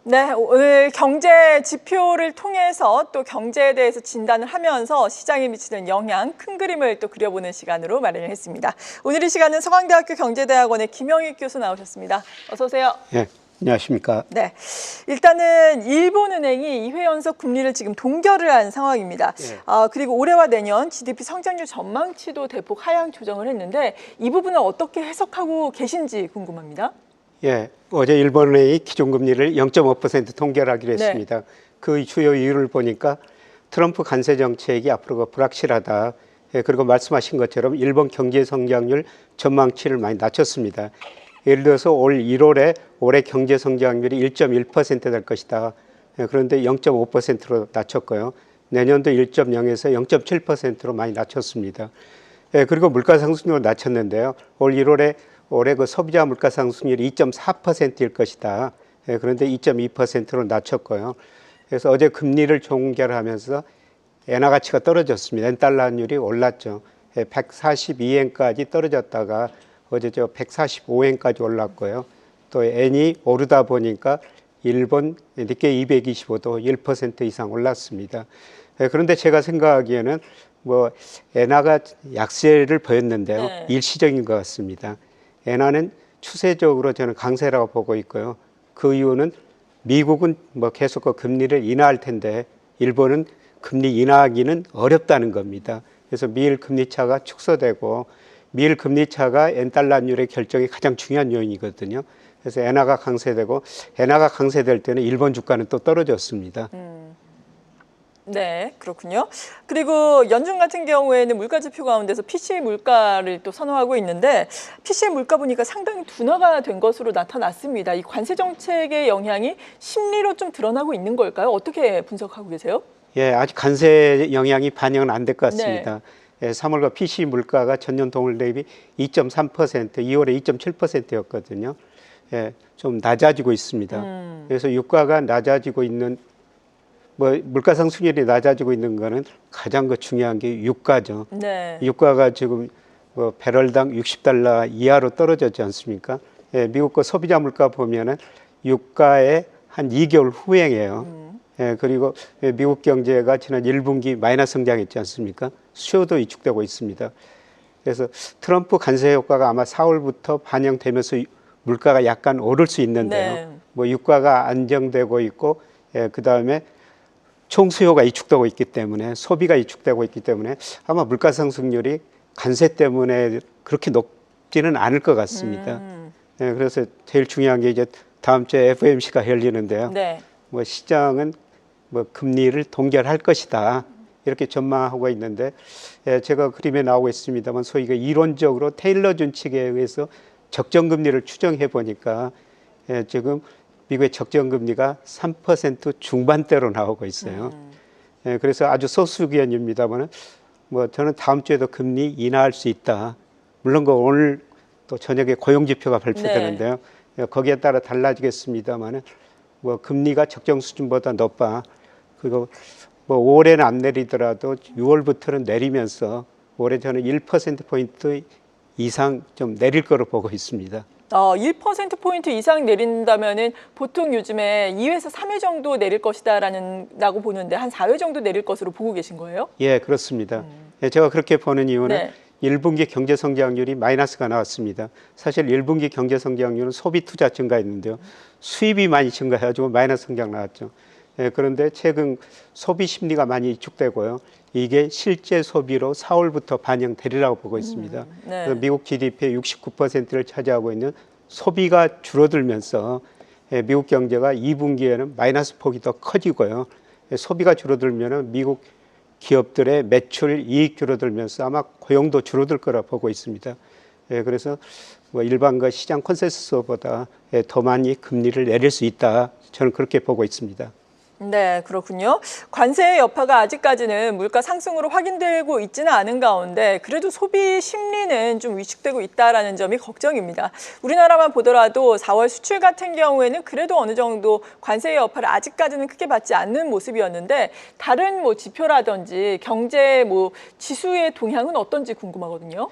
네, 오늘 경제 지표를 통해서 또 경제에 대해서 진단을 하면서 시장에 미치는 영향, 큰 그림을 또 그려보는 시간으로 마련을 했습니다. 오늘 이 시간은 서강대학교 경제대학원의 김영익 교수 나오셨습니다. 어서 오세요. 네, 안녕하십니까. 네, 일단은 일본은행이 2회 연속 금리를 지금 동결을 한 상황입니다. 네. 그리고 올해와 내년 GDP 성장률 전망치도 대폭 하향 조정을 했는데 이 부분은 어떻게 해석하고 계신지 궁금합니다. 예, 어제 일본은행이 기준금리를 0.5% 동결하기로 했습니다. 네. 그 주요 이유를 보니까 트럼프 관세 정책이 앞으로 불확실하다. 예, 그리고 말씀하신 것처럼 일본 경제 성장률 전망치를 많이 낮췄습니다. 예를 들어서 올 1월에 올해 경제 성장률이 1.1% 될 것이다. 예, 그런데 0.5%로 낮췄고요. 내년도 1.0에서 0.7%로 많이 낮췄습니다. 예, 그리고 물가 상승률을 낮췄는데요. 올 1월에 올해 그 소비자 물가 상승률이 2.4%일 것이다. 예, 그런데 2.2%로 낮췄고요. 그래서 어제 금리를 종결하면서 엔화 가치가 떨어졌습니다. 엔달러율이 올랐죠. 예, 142엔까지 떨어졌다가 어제 145엔까지 올랐고요. 또 엔이 오르다 보니까 일본 니케이 225도 1% 이상 올랐습니다. 예, 그런데 제가 생각하기에는 엔화가 약세를 보였는데요. 네. 일시적인 것 같습니다. 엔화는 추세적으로 저는 강세라고 보고 있고요. 그 이유는 미국은 계속 그 금리를 인하할 텐데 일본은 금리 인하하기는 어렵다는 겁니다. 그래서 미일 금리 차가 축소되고 미일 금리 차가 엔달러율의 결정이 가장 중요한 요인이거든요. 그래서 엔화가 강세되고 엔화가 강세될 때는 일본 주가는 또 떨어졌습니다. 네, 그렇군요. 그리고 연준 같은 경우에는 물가 지표 가운데서 PCE 물가를 또 선호하고 있는데 PCE 물가 보니까 상당히 둔화가 된 것으로 나타났습니다. 이 관세 정책의 영향이 심리로 좀 드러나고 있는 걸까요? 어떻게 분석하고 계세요? 예, 아직 관세 영향이 반영은 안 될 것 같습니다. 네. 예, 3월과 PCE 물가가 전년 동월 대비 2.3%, 2월에 2.7%였거든요. 예, 좀 낮아지고 있습니다. 그래서 유가가 낮아지고 있는 물가 상승률이 낮아지고 있는 거는 가장 중요한 게 유가죠. 네. 유가가 지금 배럴당 60달러 이하로 떨어졌지 않습니까? 예, 미국 거 소비자 물가 보면은 유가의 한 2개월 후행이에요. 예, 그리고 미국 경제가 지난 1분기 마이너스 성장했지 않습니까? 수요도 위축되고 있습니다. 그래서 트럼프 관세 효과가 아마 4월부터 반영되면서 물가가 약간 오를 수 있는데요. 네. 유가가 안정되고 있고, 예, 그 다음에 총수요가 위축되고 있기 때문에 소비가 위축되고 있기 때문에 아마 물가 상승률이 관세 때문에 그렇게 높지는 않을 것 같습니다. 예, 그래서 제일 중요한 게 이제 다음 주에 FOMC가 열리는데요. 네. 시장은 금리를 동결할 것이다 이렇게 전망하고 있는데, 예, 제가 그림에 나오고 있습니다만 소위 이론적으로 테일러 준칙에 의해서 적정 금리를 추정해 보니까 예, 지금 미국의 적정 금리가 3% 중반대로 나오고 있어요. 예, 그래서 아주 소수 의견입니다만 저는 다음 주에도 금리 인하할 수 있다. 물론 오늘 또 저녁에 고용 지표가 발표되는데요. 네. 예, 거기에 따라 달라지겠습니다만 금리가 적정 수준보다 높아. 그리고 올해는 안 내리더라도 6월부터는 내리면서 올해 저는 1%포인트 이상 좀 내릴 거로 보고 있습니다. 1%포인트 이상 내린다면은 보통 요즘에 2회에서 3회 정도 내릴 것이다라고 보는데 한 4회 정도 내릴 것으로 보고 계신 거예요? 예, 그렇습니다. 예, 제가 그렇게 보는 이유는 네. 1분기 경제 성장률이 마이너스가 나왔습니다. 사실 1분기 경제 성장률은 소비 투자 증가했는데요. 수입이 많이 증가해가지고 마이너스 성장 나왔죠. 예, 그런데 최근 소비 심리가 많이 위축되고요. 이게 실제 소비로 4월부터 반영되리라고 보고 있습니다. 네. 그래서 미국 GDP의 69%를 차지하고 있는 소비가 줄어들면서 미국 경제가 2분기에는 마이너스 폭이 더 커지고요. 소비가 줄어들면 미국 기업들의 매출 이익 줄어들면서 아마 고용도 줄어들 거라 보고 있습니다. 그래서 일반과 시장 컨센서스보다 더 많이 금리를 내릴 수 있다. 저는 그렇게 보고 있습니다. 네, 그렇군요. 관세의 여파가 아직까지는 물가 상승으로 확인되고 있지는 않은 가운데 그래도 소비 심리는 좀 위축되고 있다는 점이 걱정입니다. 우리나라만 보더라도 4월 수출 같은 경우에는 그래도 어느 정도 관세의 여파를 아직까지는 크게 받지 않는 모습이었는데 다른 지표라든지 경제 지수의 동향은 어떤지 궁금하거든요.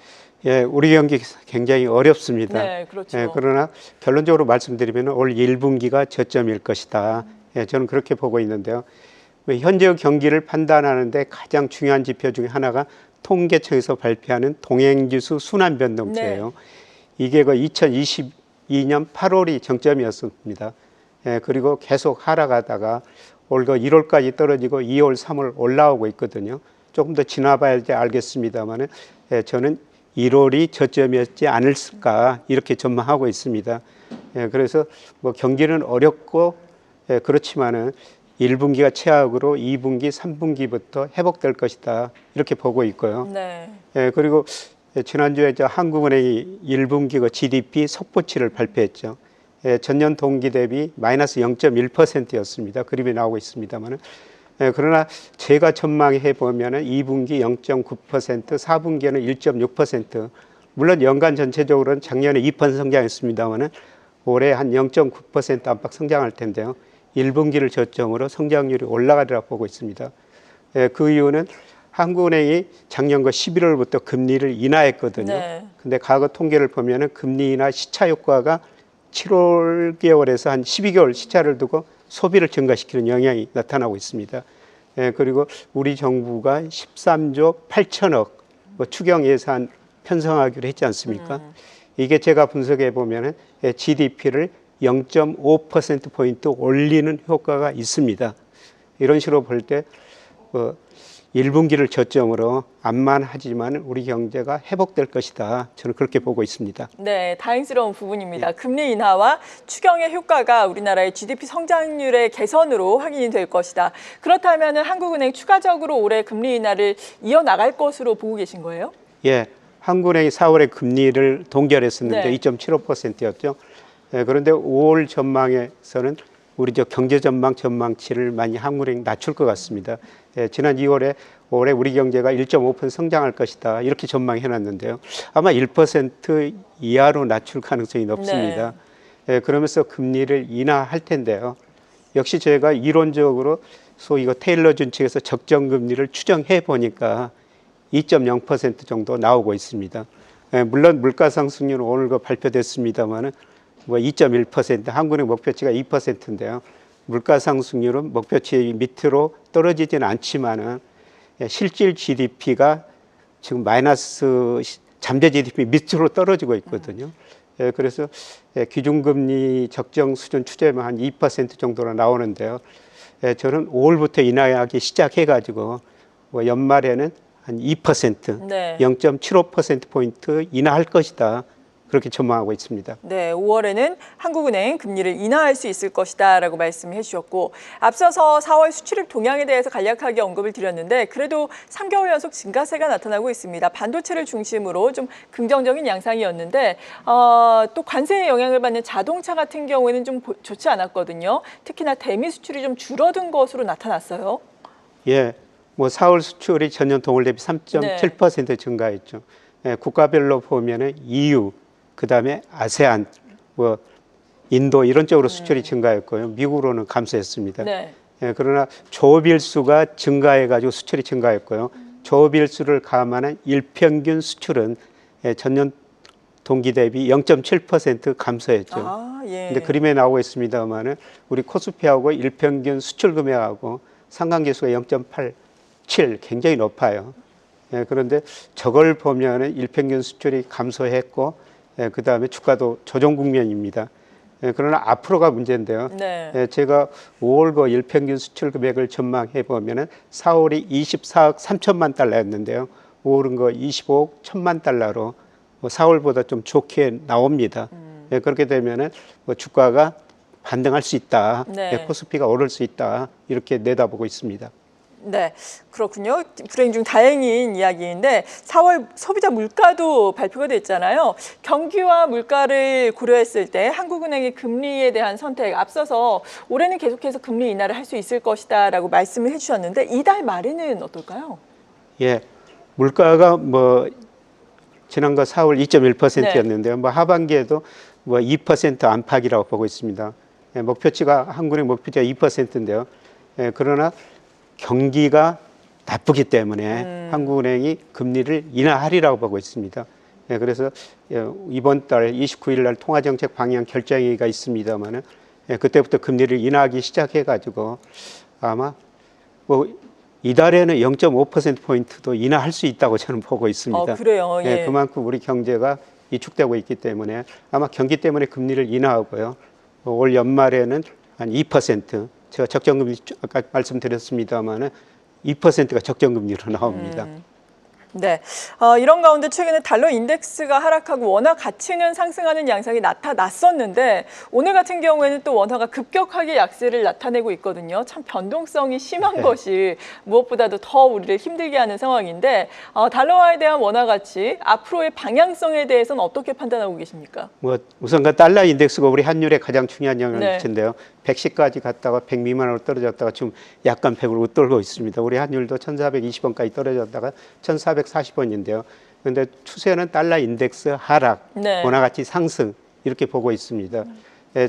예, 우리 경기 굉장히 어렵습니다. 네, 그렇죠. 예, 그러나 결론적으로 말씀드리면 올 1분기가 저점일 것이다. 예, 저는 그렇게 보고 있는데요. 현재 경기를 판단하는데 가장 중요한 지표 중에 하나가 통계청에서 발표하는 동행지수 순환 변동치예요. 네. 이게 그 2022년 8월이 정점이었습니다. 예, 그리고 계속 하락하다가 올 1월까지 떨어지고 2월, 3월 올라오고 있거든요. 조금 더 지나봐야지 알겠습니다만, 예, 저는 1월이 저점이었지 않을까 이렇게 전망하고 있습니다. 예, 그래서 뭐 경기는 어렵고, 예, 그렇지만은 1분기가 최악으로 2분기, 3분기부터 회복될 것이다 이렇게 보고 있고요. 네. 예, 그리고 지난주에 한국은행이 1분기 GDP 속보치를 발표했죠. 예, 전년 동기 대비 마이너스 0.1%였습니다. 그림이 나오고 있습니다만, 예, 그러나 제가 전망해 보면은 2분기 0.9%, 4분기에는 1.6%. 물론 연간 전체적으로는 작년에 2% 성장했습니다만은 올해 한 0.9% 안팎 성장할 텐데요. 1분기를 저점으로 성장률이 올라가리라 보고 있습니다. 예, 그 이유는 한국은행이 작년과 11월부터 금리를 인하했거든요. 네. 근데 과거 통계를 보면은 금리 인하 시차 효과가 7월 개월에서 한 12개월 시차를 두고 소비를 증가시키는 영향이 나타나고 있습니다. 예, 그리고 우리 정부가 13조 8천억 추경 예산 편성하기로 했지 않습니까? 이게 제가 분석해 보면은 GDP를 0.5%포인트 올리는 효과가 있습니다. 이런 식으로 볼 때 1분기를 저점으로 암만하지만 우리 경제가 회복될 것이다. 저는 그렇게 보고 있습니다. 네, 다행스러운 부분입니다. 금리 인하와 추경의 효과가 우리나라의 GDP 성장률의 개선으로 확인이 될 것이다. 그렇다면 한국은행 추가적으로 올해 금리 인하를 이어나갈 것으로 보고 계신 거예요? 예, 한국은행이 4월에 금리를 동결했었는데 네. 2.75%였죠. 예, 그런데 5월 전망에서는 우리 경제 전망치를 많이 한국은행이 낮출 것 같습니다. 예, 지난 2월에 올해 우리 경제가 1.5% 성장할 것이다 이렇게 전망해 놨는데요. 아마 1% 이하로 낮출 가능성이 높습니다. 예, 그러면서 금리를 인하할 텐데요. 역시 제가 이론적으로 소위 이거 테일러 준칙에서 적정 금리를 추정해 보니까 2.0% 정도 나오고 있습니다. 예, 물론 물가 상승률은 오늘 발표됐습니다만은 2.1%, 한국은행 목표치가 2%인데요. 물가 상승률은 목표치 밑으로 떨어지지는 않지만은 실질 GDP가 지금 마이너스 잠재 GDP 밑으로 떨어지고 있거든요. 예, 그래서 기준금리 적정 수준 추재면 한 2% 정도로 나오는데요. 예, 저는 5월부터 인하하기 시작해가지고 연말에는 한 2%, 네. 0.75%포인트 인하할 것이다. 그렇게 전망하고 있습니다. 네, 5월에는 한국은행 금리를 인하할 수 있을 것이다라고 말씀해 주셨고, 앞서서 4월 수출입 동향에 대해서 간략하게 언급을 드렸는데 그래도 3개월 연속 증가세가 나타나고 있습니다. 반도체를 중심으로 좀 긍정적인 양상이었는데 또 관세의 영향을 받는 자동차 같은 경우에는 좀 좋지 않았거든요. 특히나 대미 수출이 좀 줄어든 것으로 나타났어요. 예, 4월 수출이 전년 동월 대비 3.7% 증가했죠. 예, 국가별로 보면은 EU, 그다음에 아세안, 인도 이런 쪽으로 수출이 증가했고요. 미국으로는 감소했습니다. 네. 예, 그러나 조업일수가 증가해가지고 수출이 증가했고요. 조업일수를 감안한 일평균 수출은 전년 동기 대비 0.7% 감소했죠. 아, 예. 근데 그림에 나오고 있습니다만은 우리 코스피하고 일평균 수출 금액하고 상관계수가 0.87 굉장히 높아요. 예, 그런데 저걸 보면은 일평균 수출이 감소했고, 예, 그 다음에 주가도 조정 국면입니다. 예, 그러나 앞으로가 문제인데요. 네. 예, 제가 5월 일평균 수출 금액을 전망해 보면은 4월이 24억 3천만 달러였는데요. 5월은 25억 1천만 달러로 4월보다 좀 좋게 나옵니다. 예, 그렇게 되면은 주가가 반등할 수 있다. 네. 예, 코스피가 오를 수 있다. 이렇게 내다보고 있습니다. 네, 그렇군요. 불행 중 다행인 이야기인데 4월 소비자 물가도 발표가 됐잖아요. 경기와 물가를 고려했을 때 한국은행의 금리에 대한 선택 앞서서 올해는 계속해서 금리 인하를 할 수 있을 것이다라고 말씀을 해주셨는데 이달 말에는 어떨까요? 예, 물가가 지난거 4월 2.1%였는데요. 하반기에도 2% 안팎이라고 보고 있습니다. 예, 목표치가 한국은행 목표치가 2%인데요. 예, 그러나 경기가 나쁘기 때문에 한국은행이 금리를 인하하리라고 보고 있습니다. 그래서 이번 달 29일 날 통화정책 방향 결정회의가 있습니다만은 그때부터 금리를 인하하기 시작해가지고 아마 뭐 이달에는 0.5%포인트도 인하할 수 있다고 저는 보고 있습니다. 그래요. 예. 그만큼 우리 경제가 위축되고 있기 때문에 아마 경기 때문에 금리를 인하하고요. 올 연말에는 한 2%, 제가 적정금리 아까 말씀드렸습니다마는 2%가 적정금리로 나옵니다. 네, 이런 가운데 최근에 달러 인덱스가 하락하고 원화 가치는 상승하는 양상이 나타났었는데 오늘 같은 경우에는 또 원화가 급격하게 약세를 나타내고 있거든요. 참 변동성이 심한 것이 무엇보다도 더 우리를 힘들게 하는 상황인데 달러화에 대한 원화 가치 앞으로의 방향성에 대해서는 어떻게 판단하고 계십니까? 뭐 우선 그 달러 인덱스가 우리 환율에 가장 중요한 영향을 네. 미친데요. 110까지 갔다가 100 미만으로 떨어졌다가 지금 약간 100으로 웃돌고 있습니다. 우리 환율도 1,420원까지 떨어졌다가 1,440원인데요. 그런데 추세는 달러 인덱스 하락, 네. 원화 가치 상승 이렇게 보고 있습니다.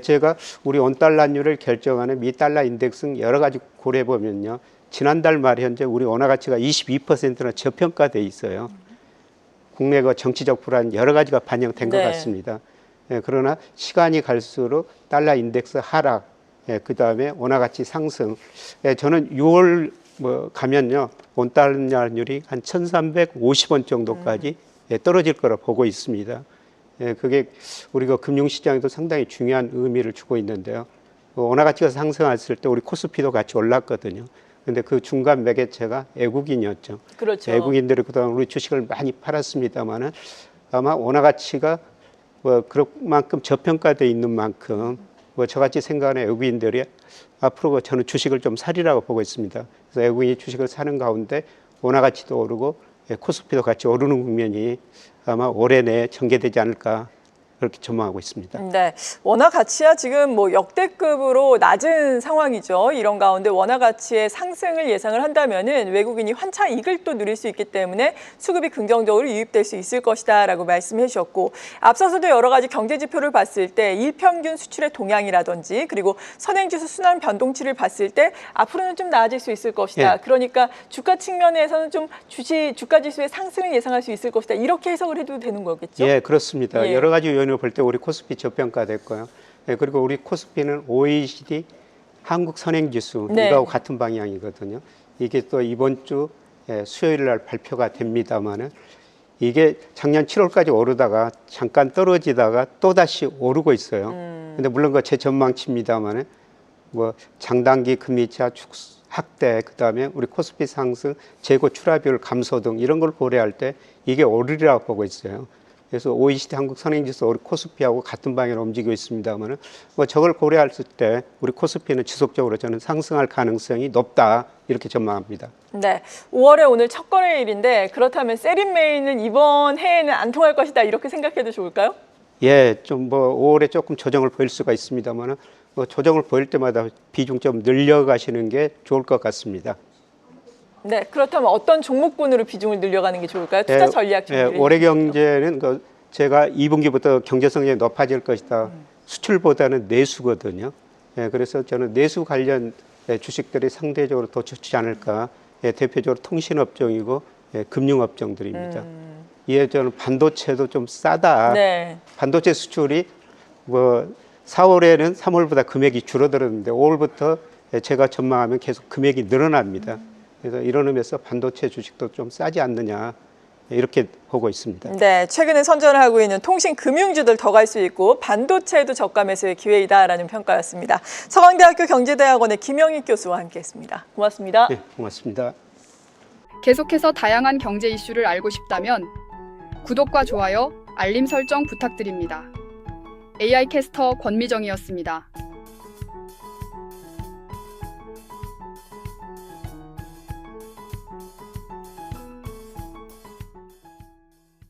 제가 우리 원달러율을 결정하는 미 달러 인덱스 여러 가지 고려해 보면요. 지난달 말 현재 우리 원화 가치가 22%나 저평가돼 있어요. 국내가 정치적 불안 여러 가지가 반영된 것 네. 같습니다. 그러나 시간이 갈수록 달러 인덱스 하락, 그다음에 원화 가치 상승. 저는 6월 가면요 원달러율이 한 1,350원 정도까지 떨어질 거라 보고 있습니다. 그게 우리가 금융시장에도 상당히 중요한 의미를 주고 있는데요. 원화 가치가 상승했을 때 우리 코스피도 같이 올랐거든요. 근데 그 중간 매개체가 외국인이었죠. 그렇죠. 외국인들이 그동안 우리 주식을 많이 팔았습니다만은 아마 원화 가치가 그만큼 저평가돼 있는 만큼 저같이 생각하는 외국인들이 앞으로 저는 주식을 좀 사리라고 보고 있습니다. 그래서 외국인이 주식을 사는 가운데 원화 가치도 오르고 코스피도 같이 오르는 국면이 아마 올해 내에 전개되지 않을까 그렇게 전망하고 있습니다. 네, 원화 가치야 지금 역대급으로 낮은 상황이죠. 이런 가운데 원화 가치의 상승을 예상을 한다면은 외국인이 환차 이익을 또 누릴 수 있기 때문에 수급이 긍정적으로 유입될 수 있을 것이다라고 말씀해 주셨고 앞서서도 여러 가지 경제 지표를 봤을 때 일평균 수출의 동향이라든지 그리고 선행지수 순환 변동치를 봤을 때 앞으로는 좀 나아질 수 있을 것이다. 그러니까 주가 측면에서는 좀 주가 지수의 상승을 예상할 수 있을 것이다. 이렇게 해석을 해도 되는 거겠죠? 예, 그렇습니다. 여러 가지 요인을 볼 때 우리 코스피 저평가됐고요. 그리고 우리 코스피는 OECD 한국 선행지수 이거하고 같은 방향이거든요. 이게 또 이번 주 수요일 날 발표가 됩니다만은 이게 작년 7월까지 오르다가 잠깐 떨어지다가 또 다시 오르고 있어요. 근데 물론 그 제 전망치입니다만은 장단기 금리차 확대, 그다음에 우리 코스피 상승, 재고 출하비율 감소 등 이런 걸 고려할 때 이게 오르리라고 보고 있어요. 그래서 OECD 한국 선행지수 우리 코스피하고 같은 방향으로 움직이고 있습니다만은 저걸 고려했을 때 우리 코스피는 지속적으로 저는 상승할 가능성이 높다 이렇게 전망합니다. 네, 5월에 오늘 첫 거래일인데 그렇다면 세린메이는 이번 해에는 안 통할 것이다 이렇게 생각해도 좋을까요? 예, 좀 5월에 조금 조정을 보일 수가 있습니다만은 조정을 보일 때마다 비중 좀 늘려가시는 게 좋을 것 같습니다. 네, 그렇다면 어떤 종목군으로 비중을 늘려가는 게 좋을까요? 투자 전략 좀 올해 경제는 제가 2분기부터 경제 성장이 높아질 것이다. 수출보다는 내수거든요. 그래서 저는 내수 관련 주식들이 상대적으로 더 좋지 않을까. 대표적으로 통신업종이고 금융업종들입니다. 이에 저는 반도체도 좀 싸다. 네. 반도체 수출이 4월에는 3월보다 금액이 줄어들었는데 5월부터 제가 전망하면 계속 금액이 늘어납니다. 그래서 이런 의미에서 반도체 주식도 좀 싸지 않느냐 이렇게 보고 있습니다. 네, 최근에 선전을 하고 있는 통신 금융주들 더 갈 수 있고 반도체도 저가 매수의 기회이다라는 평가였습니다. 서강대학교 경제대학원의 김영익 교수와 함께했습니다. 고맙습니다. 네, 고맙습니다. 계속해서 다양한 경제 이슈를 알고 싶다면 구독과 좋아요, 알림 설정 부탁드립니다. AI 캐스터 권미정이었습니다.